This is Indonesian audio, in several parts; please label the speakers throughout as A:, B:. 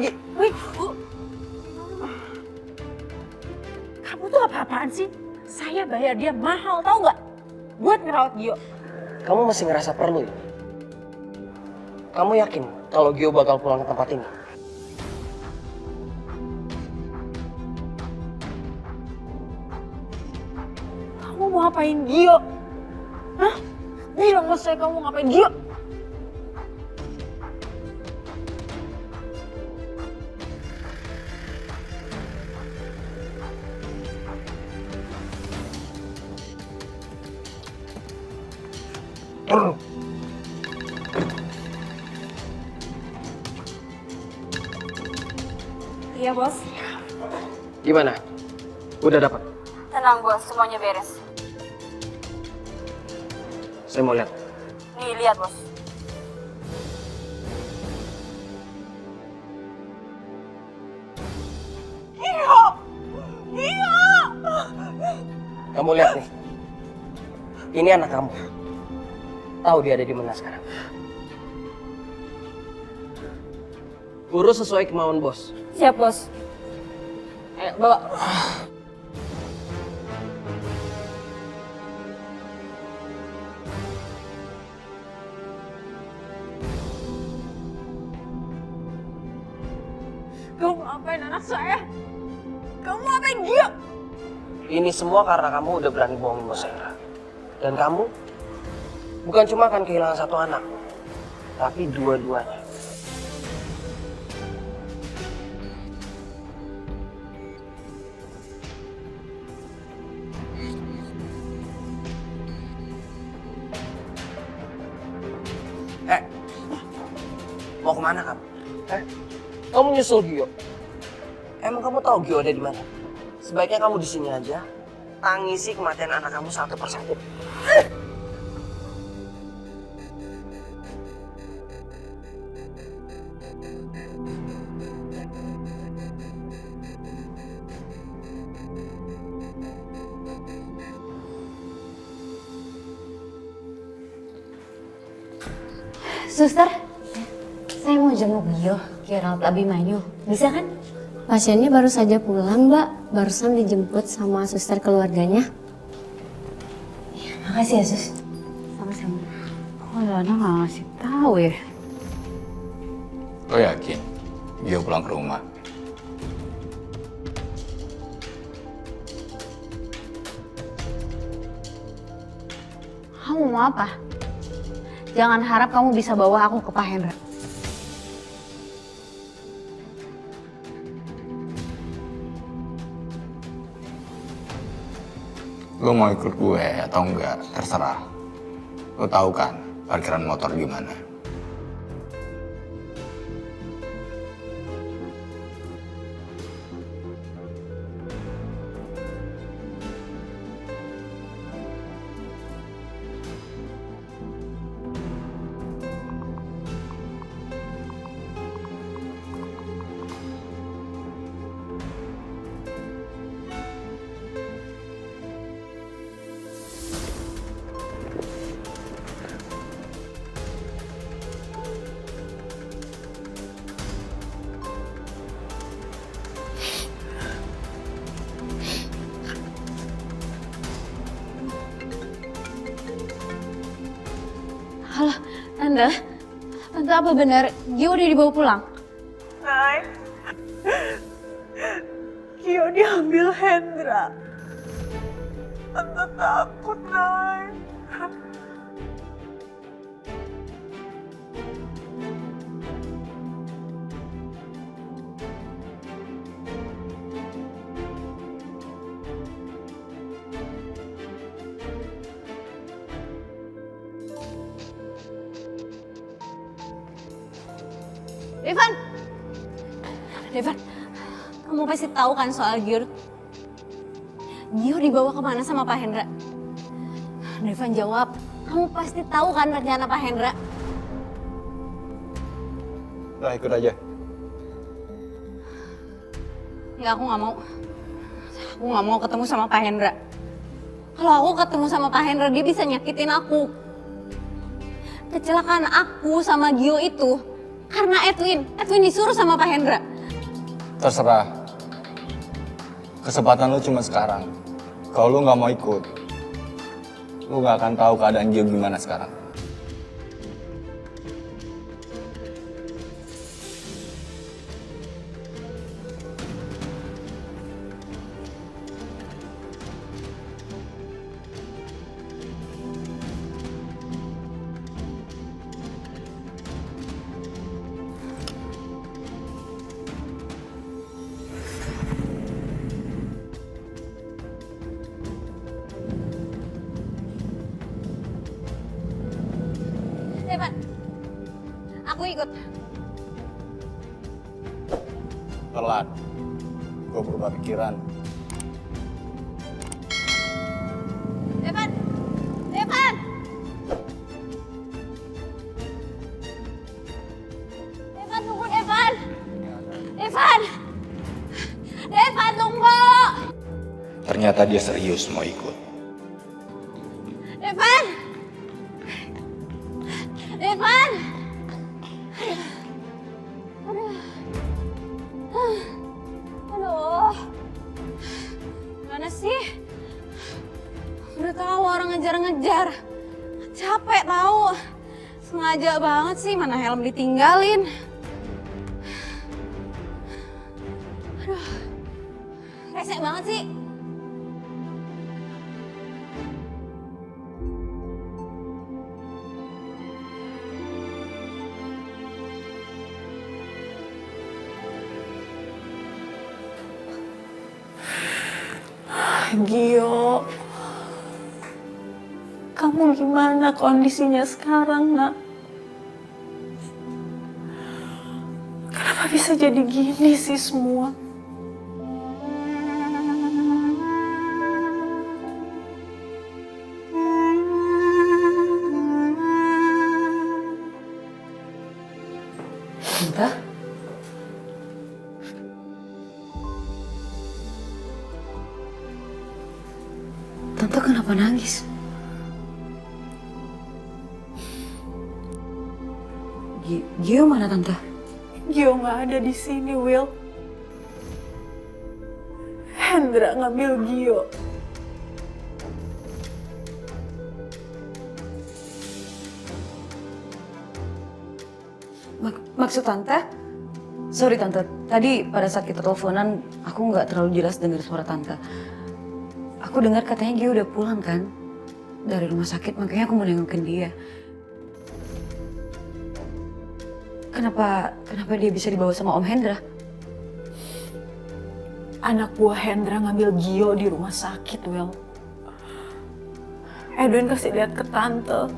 A: pergi.
B: Wih, Bu. Kamu tuh apa-apaan sih? Saya bayar dia mahal, tahu nggak? Buat ngerawat Gio.
A: Kamu masih ngerasa perlu ya? Kamu yakin kalau Gio bakal pulang ke tempat ini?
B: Kamu mau ngapain Gio? Hah? Bilang sama saya kamu ngapain Gio?
C: Iya bos.
A: Gimana? Udah dapat?
C: Tenang bos, semuanya beres.
A: Saya mau lihat.
C: Nih lihat bos.
A: Kamu lihat nih. Ini anak kamu. Tahu dia ada di mana sekarang? Urus sesuai kemauan bos.
C: Siap bos.
B: Ayo, bawa. Kamu ngapain anak saya? Kamu ngapain Gio?
A: Ini semua karena kamu udah berani bohongin bos Hendra. Dan kamu bukan cuma akan kehilangan satu anak, tapi dua-duanya. Mau kemana kamu? Kamu nyusul Gio? Emang kamu tahu Gio ada di mana? Sebaiknya kamu di sini aja, tangisi kematian anak kamu satu persatu.
D: Suster, saya mau jenguk Gio, Gerald Abimanyu. Bisa kan? Pasiennya baru saja pulang, Mbak. Barusan dijemput sama suster keluarganya. Ya, makasih ya, Sus. Sama-sama.
B: Kok Lana nggak ngasih tahu ya?
E: Lo yakin Gio pulang ke rumah?
B: Kamu mau apa? Jangan harap kamu bisa bawa aku ke Pak Hendra.
E: Lo mau ikut gue atau enggak, terserah. Lo tahu kan parkiran motor gimana?
B: Halo, Tante. Tante apa benar Gio udah dibawa pulang?
F: Nay, Gio diambil Hendra. Tante takut, Nay.
B: Devan, kamu pasti tahu kan soal Gio? Gio dibawa kemana sama Pak Hendra? Devan jawab, kamu pasti tahu kan rencana Pak Hendra?
E: Udah ikut aja.
B: Enggak, aku nggak mau. Aku nggak mau ketemu sama Pak Hendra. Kalau aku ketemu sama Pak Hendra, dia bisa nyakitin aku. Kecelakaan aku sama Gio itu Karena Edwin disuruh sama Pak Hendra.
E: Terserah. Kesempatan lu cuma sekarang. Kalau lu nggak mau ikut, lu nggak akan tahu keadaan Gio gimana sekarang.
B: Evan, aku ikut.
E: Telat. Gue berubah pikiran.
B: Evan! Evan! Evan, tunggu Evan! Evan! Evan, tunggu!
E: Ternyata dia serius mau ikut.
B: Evan! Evan! Aduh. Gimana sih? Udah tahu orang ngejar-ngejar. Capek tahu. Sengaja banget sih, mana helm ditinggalin. Aduh. Rese banget sih.
F: Gio, kamu gimana kondisinya sekarang, nak? Kenapa bisa jadi gini sih semua?
G: Tante? Tante kenapa nangis? Gio mana Tante?
F: Gio nggak ada di sini, Will. Hendra ngambil Gio.
G: Maksud Tante? Sorry Tante, tadi pada saat kita teleponan aku nggak terlalu jelas dengar suara Tante. Aku dengar katanya Gio udah pulang kan dari rumah sakit, makanya aku mau nengokin dia. Kenapa dia bisa dibawa sama Om Hendra?
F: Anak buah Hendra ngambil Gio di rumah sakit, Will. Edwin kasih lihat ke Tante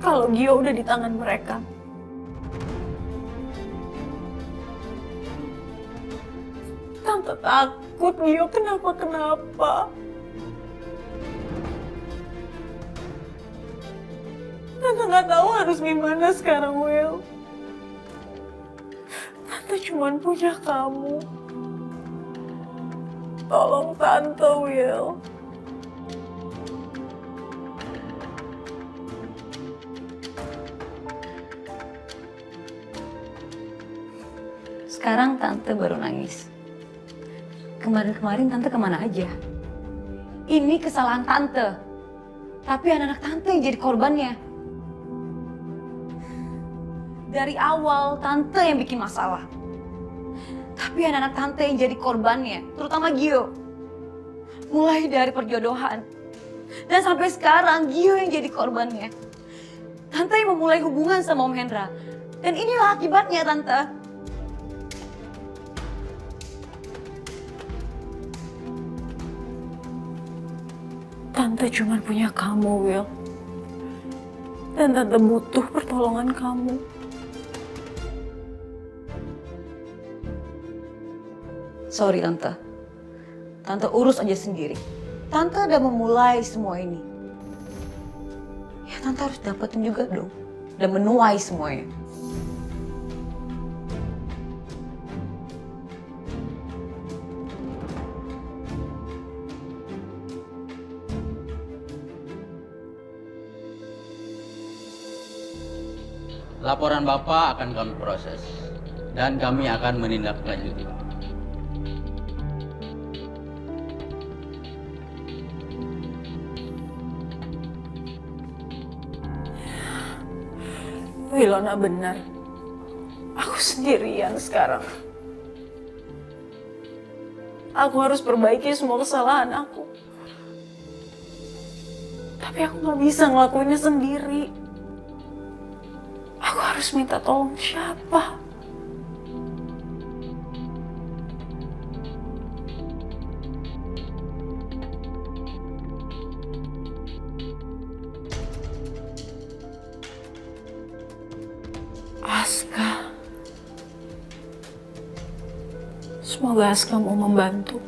F: kalau Gio udah di tangan mereka. Tante takut Gio kenapa-kenapa. Tante nggak tahu harus gimana sekarang, Will. Tante cuma punya kamu. Tolong Tante, Will.
G: Sekarang Tante baru nangis. Kemarin-kemarin Tante kemana aja? Ini kesalahan Tante. Tapi anak-anak Tante yang jadi korbannya. Dari awal Tante yang bikin masalah. Tapi anak-anak Tante yang jadi korbannya, terutama Gio. Mulai dari perjodohan. Dan sampai sekarang Gio yang jadi korbannya. Tante yang memulai hubungan sama Om Hendra. Dan inilah akibatnya, Tante.
F: Tante cuma punya kamu, Will. Dan Tante butuh pertolongan kamu.
G: Sorry Tante. Tante urus aja sendiri. Tante udah memulai semua ini. Ya Tante harus dapetin juga dong. Dan menuai semuanya.
H: Laporan Bapak akan kami proses dan kami akan menindaklanjuti.
F: Ilona benar. Aku sendirian sekarang. Aku harus perbaiki semua kesalahan aku. Tapi aku gak bisa ngelakuinnya sendiri. Aku harus minta tolong siapa? Aska. Semoga Aska mau membantu.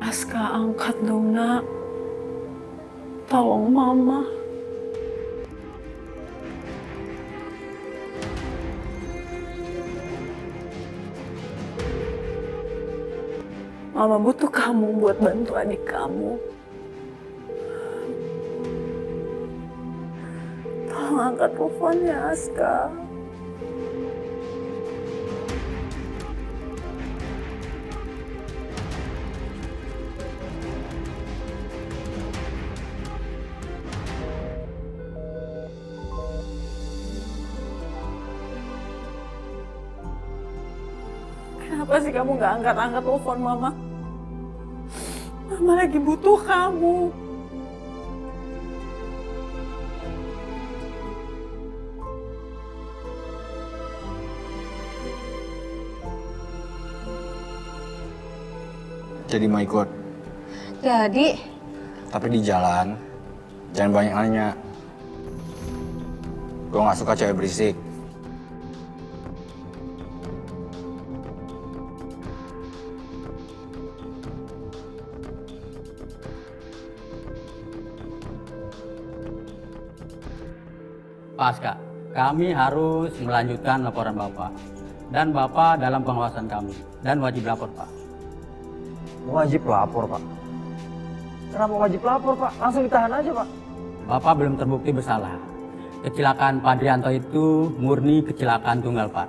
F: Aska, angkat dong, Nak. Tolong Mama. Mama butuh kamu buat bantu adik kamu. Tolong angkat teleponnya, Aska. Kenapa sih kamu gak angkat-angkat telepon Mama? Mama lagi butuh kamu.
E: Jadi mau ikut.
B: Jadi,
E: Tapi di jalan, jangan banyak nanya. Gue gak suka cewek berisik.
H: Pak Aska, kami harus melanjutkan laporan Bapak. Dan Bapak dalam pengawasan kami. Dan wajib lapor, Pak.
A: Wajib lapor, Pak. Kenapa wajib lapor, Pak? Langsung ditahan aja, Pak.
H: Bapak belum terbukti bersalah. Kecelakaan Pak Drianto itu murni kecelakaan tunggal, Pak.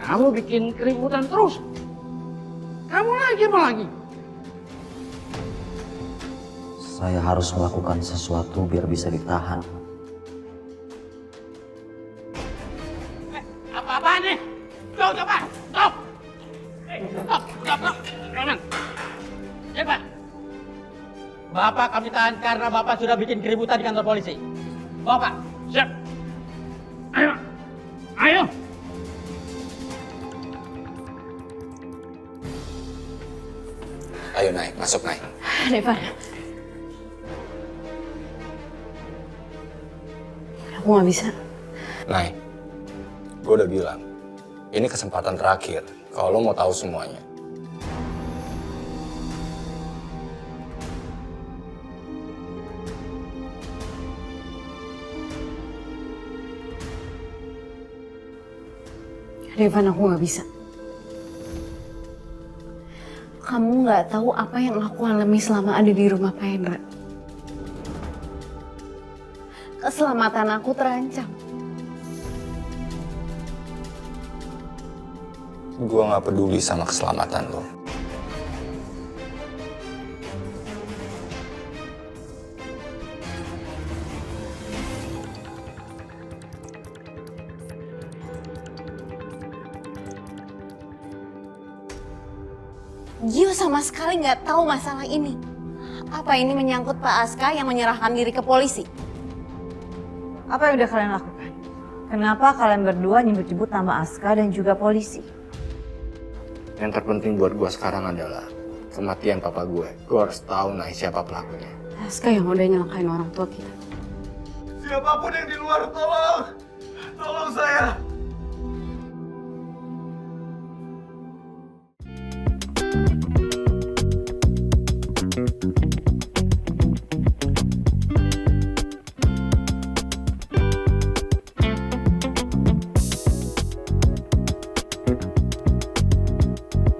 I: Kamu bikin keributan terus. Kamu lagi apa lagi?
J: Saya harus melakukan sesuatu biar bisa ditahan.
I: Apa-apaan nih? Go, coba! Go! Stop! Jangan! Cepat!
H: Bapak kami tahan karena Bapak sudah bikin keributan di kantor polisi. Bapak!
I: Siap! Ayo! Ayo!
E: Ayo naik, masuk naik.
B: Devan. Aku gak bisa.
E: Naik. Gue udah bilang, ini kesempatan terakhir kalau lo mau tahu semuanya.
B: Devan, aku gak bisa. Kamu gak tahu apa yang aku alami selama ada di rumah Pak Hendra. Keselamatan aku terancam.
E: Gue gak peduli sama keselamatan lo.
B: Gio sama sekali nggak tahu masalah ini. Apa ini menyangkut Pak Aska yang menyerahkan diri ke polisi?
G: Apa yang udah kalian lakukan? Kenapa kalian berdua nyebut-nyebut nama Aska dan juga polisi?
E: Yang terpenting buat gue sekarang adalah kematian papa gue. Gue harus tahu Nay siapa pelakunya.
G: Aska yang udah nyelakain orang tua kita.
E: Siapapun yang di luar, tolong! Tolong saya!